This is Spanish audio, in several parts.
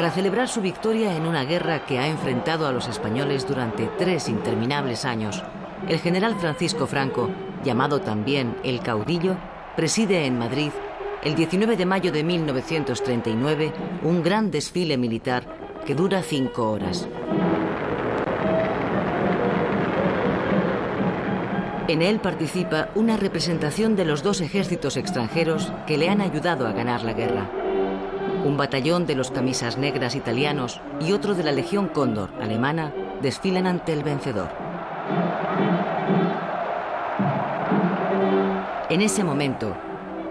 para celebrar su victoria en una guerra que ha enfrentado a los españoles durante 3 interminables años, el general Francisco Franco, llamado también el Caudillo, preside en Madrid, el 19 de mayo de 1939, un gran desfile militar que dura 5 horas. En él participa una representación de los 2 ejércitos extranjeros que le han ayudado a ganar la guerra. Un batallón de los camisas negras italianos y otro de la Legión Cóndor alemana desfilan ante el vencedor. En ese momento,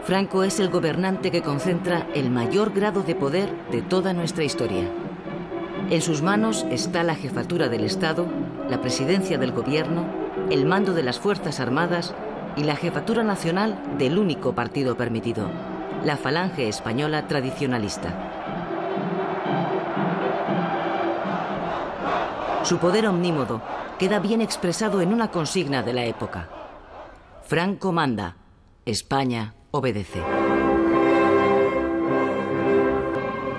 Franco es el gobernante que concentra el mayor grado de poder de toda nuestra historia. En sus manos está la jefatura del Estado, la presidencia del gobierno, el mando de las Fuerzas Armadas y la jefatura nacional del único partido permitido, la Falange Española tradicionalista. Su poder omnímodo queda bien expresado en una consigna de la época: Franco manda, España obedece.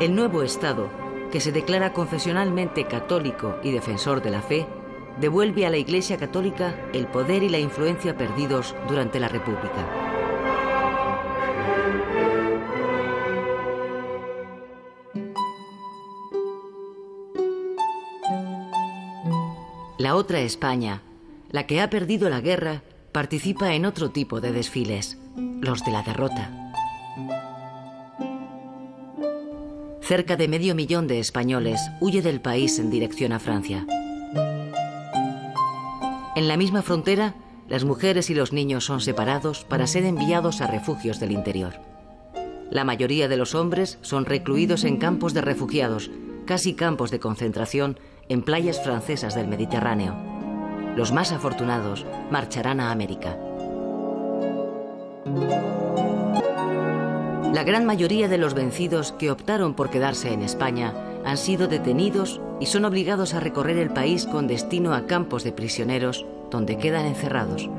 El nuevo Estado, que se declara confesionalmente católico y defensor de la fe, devuelve a la Iglesia Católica el poder y la influencia perdidos durante la República. La otra España, la que ha perdido la guerra, participa en otro tipo de desfiles, los de la derrota. Cerca de 500.000 de españoles huye del país en dirección a Francia. En la misma frontera, las mujeres y los niños son separados para ser enviados a refugios del interior. La mayoría de los hombres son recluidos en campos de refugiados, casi campos de concentración, en playas francesas del Mediterráneo. Los más afortunados marcharán a América. La gran mayoría de los vencidos que optaron por quedarse en España han sido detenidos y son obligados a recorrer el país con destino a campos de prisioneros donde quedan encerrados.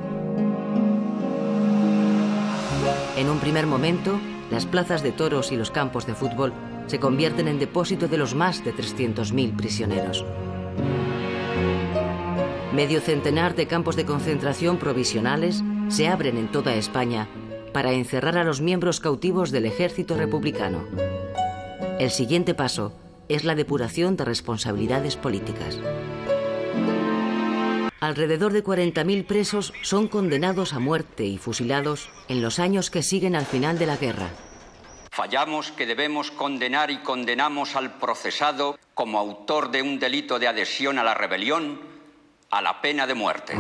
En un primer momento, las plazas de toros y los campos de fútbol se convierten en depósito de los más de 300.000 prisioneros. Medio centenar de campos de concentración provisionales se abren en toda España para encerrar a los miembros cautivos del ejército republicano. El siguiente paso es la depuración de responsabilidades políticas. Alrededor de 40.000 presos son condenados a muerte y fusilados en los años que siguen al final de la guerra. Fallamos que debemos condenar y condenamos al procesado como autor de un delito de adhesión a la rebelión a la pena de muerte.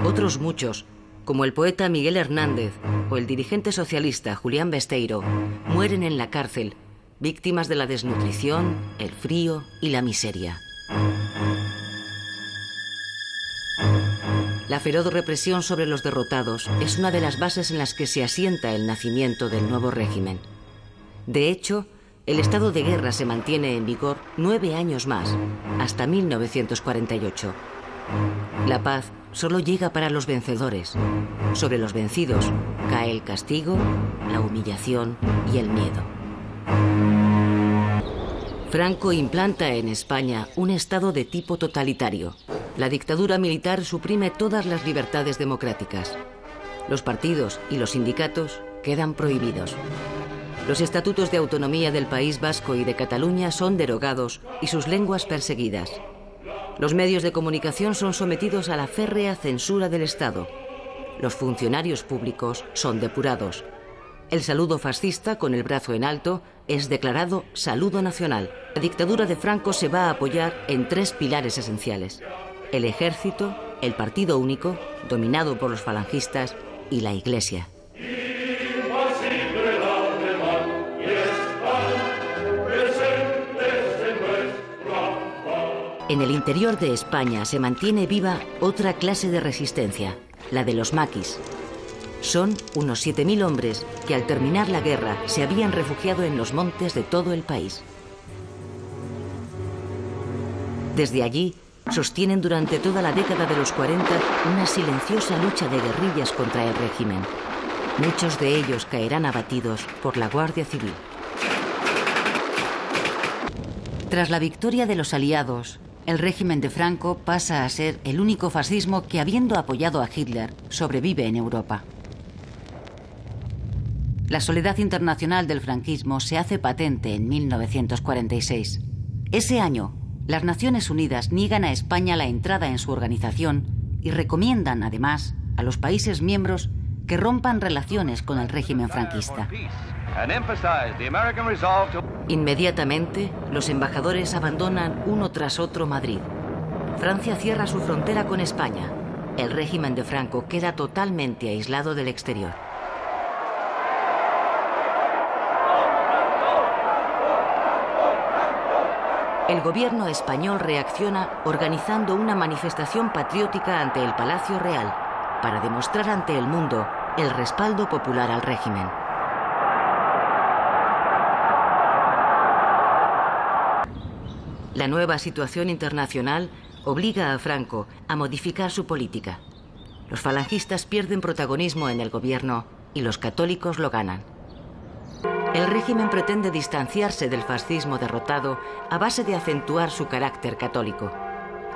Otros muchos, como el poeta Miguel Hernández o el dirigente socialista Julián Besteiro, mueren en la cárcel, víctimas de la desnutrición, el frío y la miseria. La feroz represión sobre los derrotados es una de las bases en las que se asienta el nacimiento del nuevo régimen. De hecho, el estado de guerra se mantiene en vigor 9 años más, hasta 1948. La paz solo llega para los vencedores. Sobre los vencidos cae el castigo, la humillación y el miedo. Franco implanta en España un estado de tipo totalitario. La dictadura militar suprime todas las libertades democráticas. Los partidos y los sindicatos quedan prohibidos. Los estatutos de autonomía del País Vasco y de Cataluña son derogados y sus lenguas perseguidas. Los medios de comunicación son sometidos a la férrea censura del Estado. Los funcionarios públicos son depurados. El saludo fascista con el brazo en alto es declarado saludo nacional. La dictadura de Franco se va a apoyar en 3 pilares esenciales: el ejército, el partido único, dominado por los falangistas, y la Iglesia. En el interior de España se mantiene viva otra clase de resistencia, la de los maquis. Son unos 7.000 hombres que al terminar la guerra se habían refugiado en los montes de todo el país. Desde allí sostienen durante toda la década de los 40 una silenciosa lucha de guerrillas contra el régimen. Muchos de ellos caerán abatidos por la Guardia Civil. Tras la victoria de los aliados, el régimen de Franco pasa a ser el único fascismo que, habiendo apoyado a Hitler, sobrevive en Europa. La soledad internacional del franquismo se hace patente en 1946. Ese año, las Naciones Unidas niegan a España la entrada en su organización y recomiendan, además, a los países miembros que rompan relaciones con el régimen franquista. Inmediatamente, los embajadores abandonan uno tras otro Madrid. Francia cierra su frontera con España. El régimen de Franco queda totalmente aislado del exterior. El gobierno español reacciona organizando una manifestación patriótica ante el Palacio Real para demostrar ante el mundo el respaldo popular al régimen. La nueva situación internacional obliga a Franco a modificar su política. Los falangistas pierden protagonismo en el gobierno y los católicos lo ganan. El régimen pretende distanciarse del fascismo derrotado a base de acentuar su carácter católico.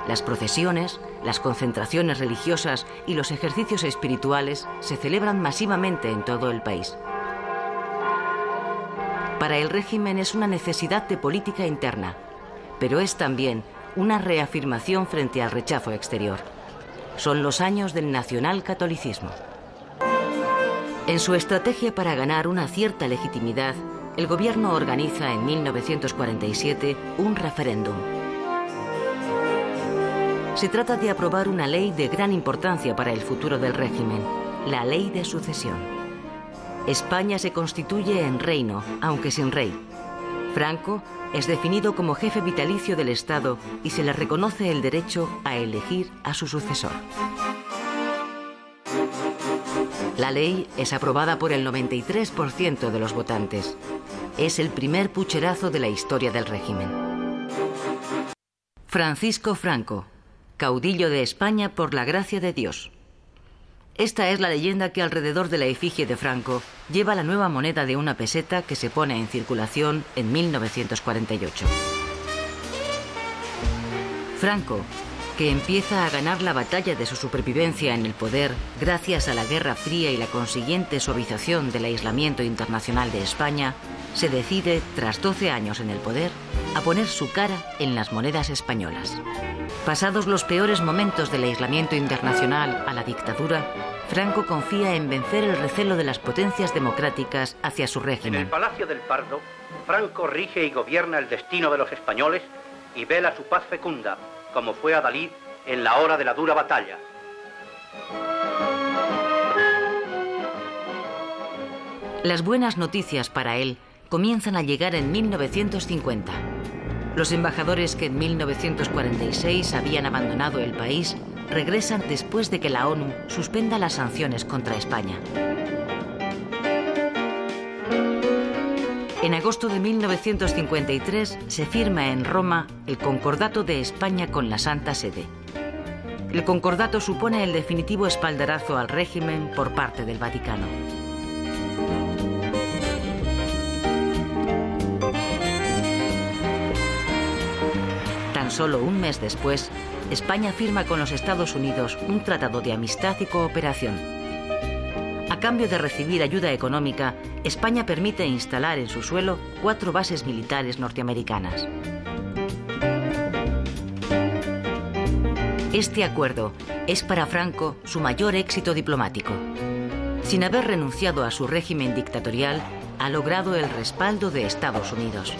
Las procesiones, las concentraciones religiosas y los ejercicios espirituales se celebran masivamente en todo el país. Para el régimen es una necesidad de política interna, pero es también una reafirmación frente al rechazo exterior. Son los años del nacionalcatolicismo. En su estrategia para ganar una cierta legitimidad, el gobierno organiza en 1947 un referéndum. Se trata de aprobar una ley de gran importancia para el futuro del régimen, la Ley de Sucesión. España se constituye en reino, aunque sin rey. Franco es definido como jefe vitalicio del Estado y se le reconoce el derecho a elegir a su sucesor. La ley es aprobada por el 93% de los votantes. Es el primer pucherazo de la historia del régimen. Francisco Franco, caudillo de España por la gracia de Dios. Esta es la leyenda que alrededor de la efigie de Franco lleva la nueva moneda de una peseta que se pone en circulación en 1948. Franco, que empieza a ganar la batalla de su supervivencia en el poder gracias a la Guerra Fría y la consiguiente suavización del aislamiento internacional de España, se decide, tras 12 años en el poder, a poner su cara en las monedas españolas. Pasados los peores momentos del aislamiento internacional a la dictadura, Franco confía en vencer el recelo de las potencias democráticas hacia su régimen. En el Palacio del Pardo, Franco rige y gobierna el destino de los españoles y vela su paz fecunda, como fue Adalid en la hora de la dura batalla. Las buenas noticias para él comienzan a llegar en 1950. Los embajadores que en 1946 habían abandonado el país regresan después de que la ONU suspenda las sanciones contra España. En agosto de 1953 se firma en Roma el Concordato de España con la Santa Sede. El concordato supone el definitivo espaldarazo al régimen por parte del Vaticano. Tan solo un mes después, España firma con los Estados Unidos un tratado de amistad y cooperación. A cambio de recibir ayuda económica, España permite instalar en su suelo 4 bases militares norteamericanas. Este acuerdo es para Franco su mayor éxito diplomático. Sin haber renunciado a su régimen dictatorial, ha logrado el respaldo de Estados Unidos.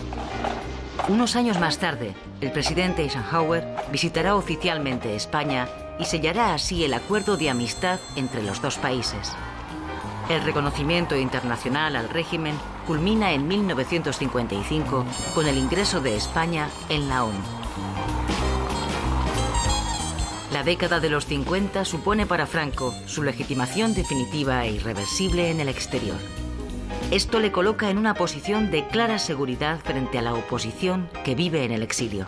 Unos años más tarde, el presidente Eisenhower visitará oficialmente España y sellará así el acuerdo de amistad entre los dos países. El reconocimiento internacional al régimen culmina en 1955 con el ingreso de España en la ONU. La década de los 50 supone para Franco su legitimación definitiva e irreversible en el exterior. Esto le coloca en una posición de clara seguridad frente a la oposición que vive en el exilio.